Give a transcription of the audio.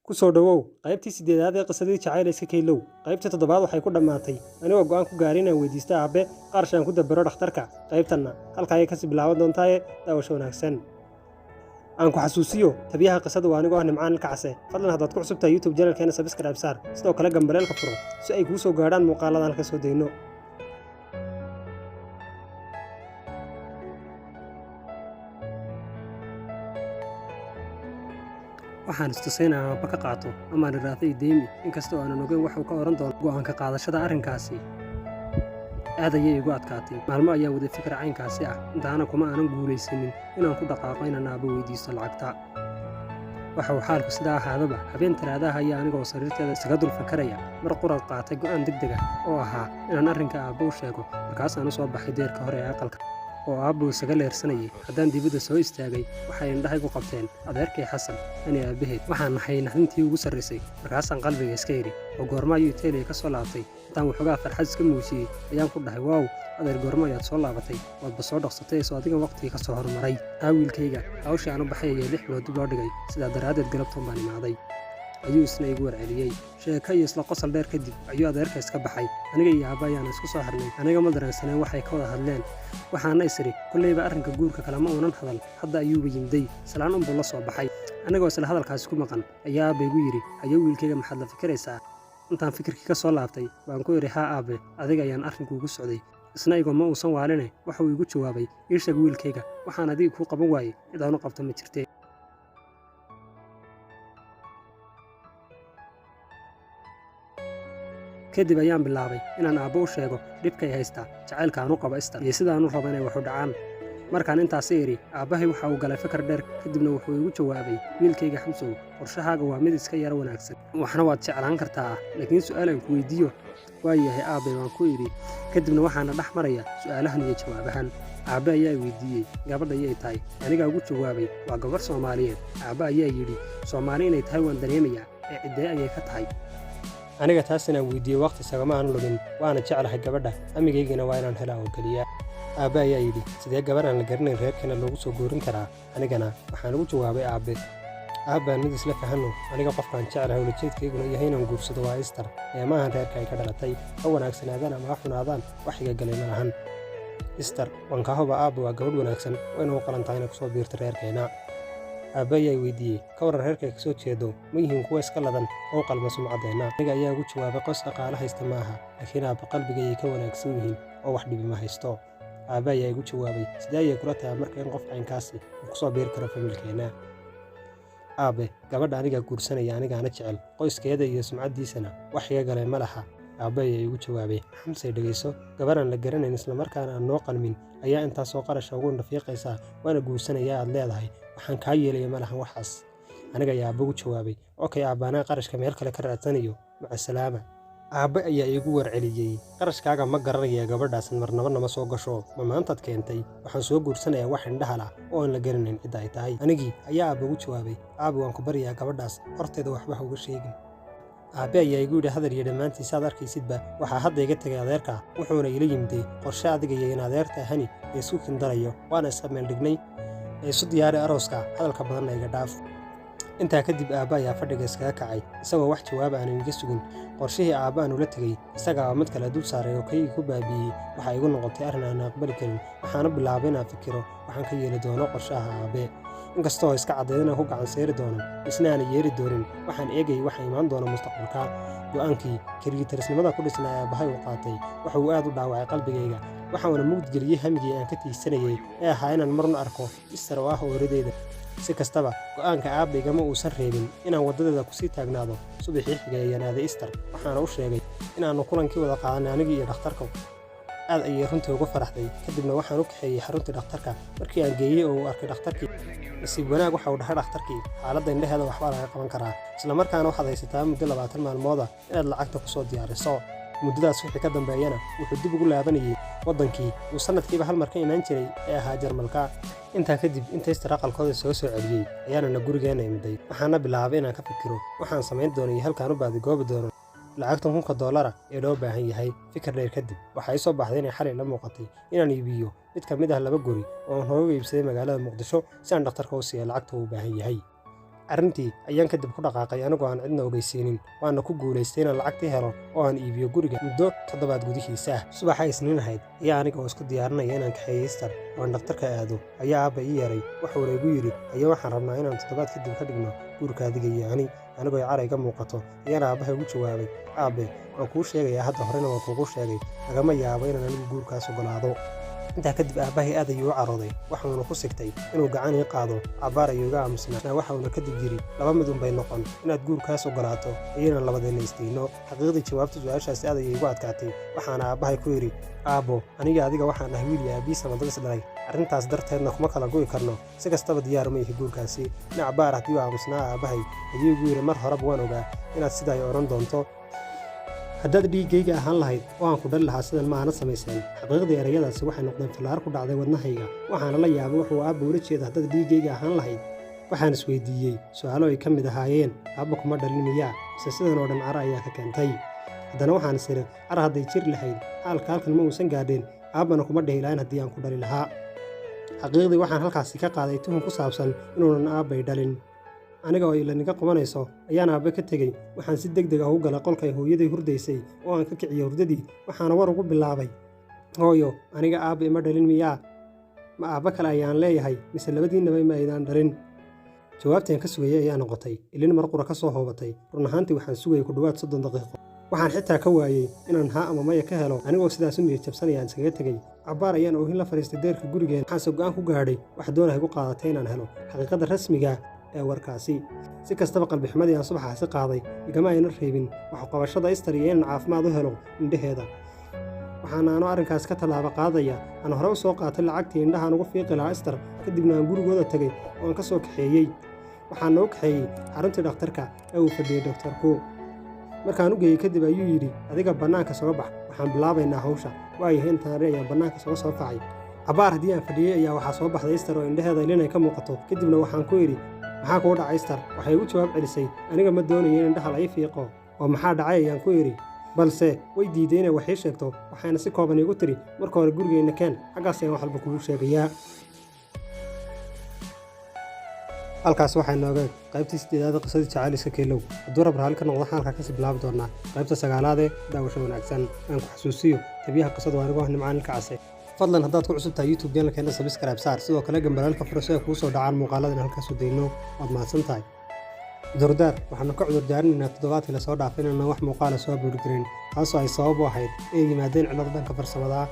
ku soo dhawow qaybtii 8aad ee qisadii jacaylayska Kaylow. Qaybtii 7aad waxay ku dhamaatay anigoo go'aan ku gaaray inaan weydiisto aabe qarshaan ku dabaro dhakhtarka. Qaybtanna halka ay ka sii bilaaban doontaa daawasho wanaagsan. aan ku xasuusiyo tabiyaha qisadu waa anigoo nimcaan kacse. Fadlan haddaad ku cusubtahay YouTube channelkeena subscribe saar, sidoo kale gambareelka furo si ay kuu soo gaadhaan muuqaaladan ka soo deyno. waxaan istusaynayaa aabba ka qaato ama raatay deemi inkastoo aanan ogeyn waxa uu ka oran doono go'aanka qaadashada arrinkaasi. aad ayay igu adkaatay. maalmo ayaa wada fikir caynkaasi ah intaana kuma aanan guulaysanin inaan ku dhaqaaqo inaan aabbo weydiisto lacagta. waxa uu xaalku sidaa ahaadaba habeen talaadaha ayaa anigoo sariirteeda isaga dul fakaraya mar qurad qaatay go'aan degdeg ah oo ahaa inaan arrinka aabbo u sheego. markaasaan u soo baxay deerka hore ee aqalka oo aabbo isaga leersanayay. haddaan dibadda soo istaagay waxay indhahaygu qabteen adeerkay xasan ani aabaheed. waxaan nahay naxdintii ugu sarraysay. markaasaan qalbiga iska idhi oo goorma ayuu teelay ka soo laabtay. intaan waxoogaa farxad iska muujiyey ayaan ku dhahay waaw adeer goorma ayaad soo laabatay, waadba soo dhaqsatay soo adiga waqtigii ka soo horumaray. wiilkayga hawshii aan u baxay ayaa 6 bilood dib loo dhigay, sidaa daraaddeed galabtoon baan imaaday ayuu isna igu warceliyey. sheeko iyo isla qosol dheer kadib ayuu adeerka iska baxay. aniga iyo aabba ayaana isku soo xirnay. aniga ma dareensaneen waxay ka wada hadleen. waxaana isiri kollayba arrinka guurka kalama uunan hadal. hadda ayuuba yimday salaan unbuu la soo baxay. anigoo isla hadalkaasi ku maqan ayaa aabba igu yidhi hayow wiilkayga maxaad la fikiraysaa. intaan fikirkii ka soo laabtay baan ku idhi haa aabe adiga ayaan arrinkuugu socday. isna igoo ma uusan waaline waxa uu igu jawaabay ii sheeg wiilkayga waxaan adiga kuu qaban waayey cid aanu qabto ma jirtee. kadib ayaan bilaabay inaan aabbo u sheego dhibkay haystaa jacaylka aan u qabo Esther iyo sida aan u rabo inay wax u dhacaan. markaan intaasi idhi aabbahay waxa uu galay fikir dheer kadibna wuxuu igu jawaabay wiilkayga xamsow qorshahaaga waa mid iska yara wanaagsan waxna waad jeclaan kartaa laakiin su'aal aan ku weydiiyo waayahay aabe waan ku idhi. kadibna waxaana dhex maraya su'aalahan iyo jawaabahan. aabbe ayaa weydiiyey gabadha ayay tahay. anigaa ugu jawaabay waa gabar Soomaaliyeed. aabbe ayaa yidhi Soomaali inay tahay waan dareemayaa ee ciddee ayay ka tahay. aniga taasina weydiiyey waqti sagama aanu lugin waana jeclahay gabadha amigaygina waa inaan helaa oo keliya. aabbe ayaa yidhi sidee gabar aan la garanayn reerkeena loogu soo goorin karaa. anigana waxaan ugu jawaabay aabbaan mid isla fahanno aniga qofkaan jeclahay ulajeedkayguna yahay inaan guursado waa Esther ee maahan reerka ay ka dhalatay. ha wanaagsanaadaan ama ha xunaadaan waxiga galay ma lahan. Esther waan kaa huba aabbe waa gabadh wanaagsan oo inuu qalantahay inay kusoo biirta reerkeena. aabbe ayaa weydiiyey ka waran reerkay ka soo jeedo ma yihiin kuwa iska ladan oo qalma sumcaddeenna. aniga ayaa ugu jawaabay qos dhaqaale haysta maaha laakiin aabbe qalbigayay ka wanaagsan yihiin oo wax dhibi ma haysto. aabbe ayaa igu jawaabay sidee ayay kula tahay marka in qof caynkaasi uu kusoo biiri karo familkeenna. aabbe gabadha anigaa guursanaya anigaana jecel qoyskeeda iyo sumcaddiisana wax iga galay ma laha. aabbe ayaa igu jawaabay xamsay dhegayso gabaraan la garanayn islamarkaana aan noo qalmin ayaa intaasoo qarasha ugu nafiiqaysaa waana guursanaya aad leedahay waxaan kaa yeelaya ma lahan waxaas. aniga ayaa aabbe ugu jawaabay okay aabbaanaa qarashka meel kale ka raadsanayo macasalaama. aabbe ayaa iigu warceliyey qarashkaaga ma garanaya gabadhaasan marnaba nama soo gasho ma maantaad keentay waxaan soo guursanayaa wax indhaha lah oo aan la garanayn cidda ay tahay. anigii ayaa aabbe ugu jawaabay aabbe waan ku baryayaa gabadhaas horteeda waxba ha uga sheegin. aabbe ayaa igu yidhi hadal iyo dhammaantiisaad arkaysidba waxaa hadda iga tegay adeerka wuxuuna ila yimiday qorshe adiga iyo in adeerta hani ee isku kindarayo waana iska meeldhignay ee isu diyaari arooska hadalka badanna iga dhaaf. intaa kadib aabbe ayaa fadhiga iskaga kacay isagoo wax jawaab aanan iga sugin. qorshihii aabbe aan ula tegey isagaa mid kale dul saaray oo kaygii ku baabi'iyey waxaa igu noqotay arrin aan aqbali karin. waxaana bilaabay inaan fikiro waxaan ka yeeli doono qorshaha aabbe inkastoo iska caddayd inaan ku gacan sayri doono isna aanay yeeri doonin. waxaan eegayay waxa imaan doona mustaqbalka. go'aankii keligiitarisnimada ku dhisnaa aabbahay uu qaatay waxa uu aad u dhaawacay qalbigayga waxaana mugdgeliyey hamigii aan ka tiigsanayay ee ahaa inaan marna arko Esther oo ah hooradeyda. si kastaba go'aanka aabbe igama uusan reebin inaan waddadeeda kusii taagnaado. subaxii xigay ayaan aaday Esther waxaana u sheegay inaannu kulankii wada qaadanay anigii iyo dhakhtarka. aad ayay runtii uga faraxday. kadibna waxaan u kaxeeyey xaruntii dhakhtarka. markii aan geeyey oo uu arkay dhakhtarkii nasiib wanaag waxa uu dhahay dhakhtarkii xaaladda indhaheeda waxbaa laga qaban karaa islamarkaana waxaad haysataa muddo 20 maalmooda inaad lacagta ku soo diyaariso. muddadaas wixii ka dambeeyana wuxuu dib ugu laabanayay waddankii uu sanadkiiba hal mar ka imaan jiray ee ahaa Jarmalka. intaa kadib inta Esther aqalkooda soo celiyey ayaana gurigeena imiday. waxaana bilaabay inaan ka fikiro waxaan samayn doonay halkaan u baadigoobi doono lacagtan $1,000 ee loo baahan yahay. fikir dheer kadib waxaa ii soo baxday inay xalay la muuqatay inaan iibiyo mid ka mid ah 2 guri oo aan hooga iibsaday magaalada Muqdisho si aan dhakhtarka u siiyo lacagta uu baahan yahay. arrintii ayaan kadib ku dhaqaaqay anigoo aan cidna ogeysiinin waana ku guulaystay inaan lacagtii helo oo aan iibiyo guriga muddo 7 gudihiisa ah. Subaxa isniin ahayd ayaa aniga oo isku diyaarinaya inaan kaxeeyo Esther oo aan dhakhtarka aado ayaa aabba ii yeeray wuxuuna igu yidhi ayaa waxaan rabnaa inaan 7 kadib ka dhigno guurka adiga iyo ani anigoo cara iga muuqato ayaana aabbahay ugu jawaabay aabe waan kuu sheegayaa hadda horena waan kuugu sheegay lagama yaabo inaan anigu guurkaas ogolaado. intaa kadib aabbahay aad ayuu u carooday waxuuna ku sigtay inuu gacan ii qaado cabbaar ayuu iga aamusnaa waxauna kadib yidhi laba mid unbay noqon inaad guurkaas ogolaato iyo inaan labadeenna isdayno. xaqiiqdii jawaabta su-aashaasi aad ayay igu adkaatay waxaana aabbahay ku yidhi aabbo aniga adiga waxaan dhahay wiil iyo aabbihiisa madad is dhalay arrintaas darteedna kuma kala go'i karno si kastaba diyaar ma ihi guurkaasi. in cabbaar haddii u aamusnaa aabbahay ayuu igu yidhi mar horeba waan ogaa inaad sidaa ay odhan doonto haddaad dhiiggayga ahaan lahayd oo aan ku dhali lahaa sidan ma aana samayseen. xaqiiqdii erayadaasi waxay noqdeen fallaar ku dhacday wadnahayga waxaana la yaabay wuxuu aabba ula jeeda haddaad dhiiggayga ahaan lahayd. waxaan isweydiiyey su'aalo ay ka mid ahaayeen aabba kuma dhalin miyaa mise sidan oo dhan cara ayaa ka keentay. haddana waxaan is idhi cara hadday jiri lahayd xaalka halkan ma uusan gaadheen aabbana kuma dhihi lahayn haddii aan ku dhali lahaa. xaqiiqdii waxaan halkaasi ka qaaday tuhun ku saabsan inuunan aabbay dhalin aniga oo ilaniga qabanayso ayaan aabbe ka tegey waxaan si degdeg ah u galay qolkay hooyaday hurdaysay oo aan ka kiciyey hurdadii waxaana war ugu bilaabay hooyo aniga aabba ima dhalin miyaa ma aabba kale ayaan leeyahay mise labadiinnaba ima aydaan dhalin. jawaabtaan ka sugayey ayaa noqotay ilin marqura ka soo hoobatay run ahaantii waxaan sugayay ku dhowaad 30 daqiiqo waxaan xitaa ka waayey inaan haa ama maya ka helo anigoo sidaas u niyad jabsanayaan iskaga tegey. cabbaar ayaan oohin la fadhiistay deerka gurigeen waxaanse go'aan ku gaadhay wax doonahay ku qaadatay inaan helo xaqiiqada rasmiga ee warkaasi. si kastaba qalbixumadii aan subaxaasi qaaday igama ayna reebin waxqabashada Esther iyo inaan caafimaad u helo indhaheeda. waxaana aanu arrinkaas ka tallaabo qaadaya aan hore u soo qaatay lacagtii indhahaan ugu fiiqi lahaa Esther kadibna aan gurigooda tegey oo aan ka soo kaxeeyey. waxaan noo kaxeeyey xaruntii dhakhtarka ee uu fadhiyey doktorku. markaan u geeyey kadib ayuu yidhi adiga bannaanka soga bax waxaan bilaabaynaa hawsha waayahay intaan ayaan bannaanka soga soo facay. cabbaar haddii aan fadhiyey ayaa waxaa soo baxday Esther oo indhaheeda ilinay ka muuqato kadibna waxaan ku idhi maxaa kuu dhacay Esther waxay ugu jawaab celisay aniga ma doonayo in indhaha la ii fiiqo oo maxaa dhacay ayaan ku idhi balse way diiday inay wax ii sheegto waxayna si kooban iigu tiri marka hore gurigeenna keen xaggaas ayaan wax walba kugu sheegayaa. halkaas waxay nooga qaybtii 8aad qisadii jacayliska keelow hadduu rab raali ka noqdo halkaa kasii bilaabi doonaa qaybta 9aad ee daawasho wanaagsan. aan ku xasuusiyo tabiyaha qisadu waa anigoo nimcaan ilka case fadlan haddaad ku cusub tahay YouTube channelkeena subscribe saar sidoo kale gambalaalka furo si ay kugu soo dhacaan muuqaaladan halkaas u dayno waad mahadsan tahay. cudurdaar waxaanu ka cudurdaarinaynaa toddobaadkii la soo dhaafay inaan wax muuqaala soo abuuri karin taasoo ay sabab u ahayd inay yimaadeen cillado dhanka farsamada ah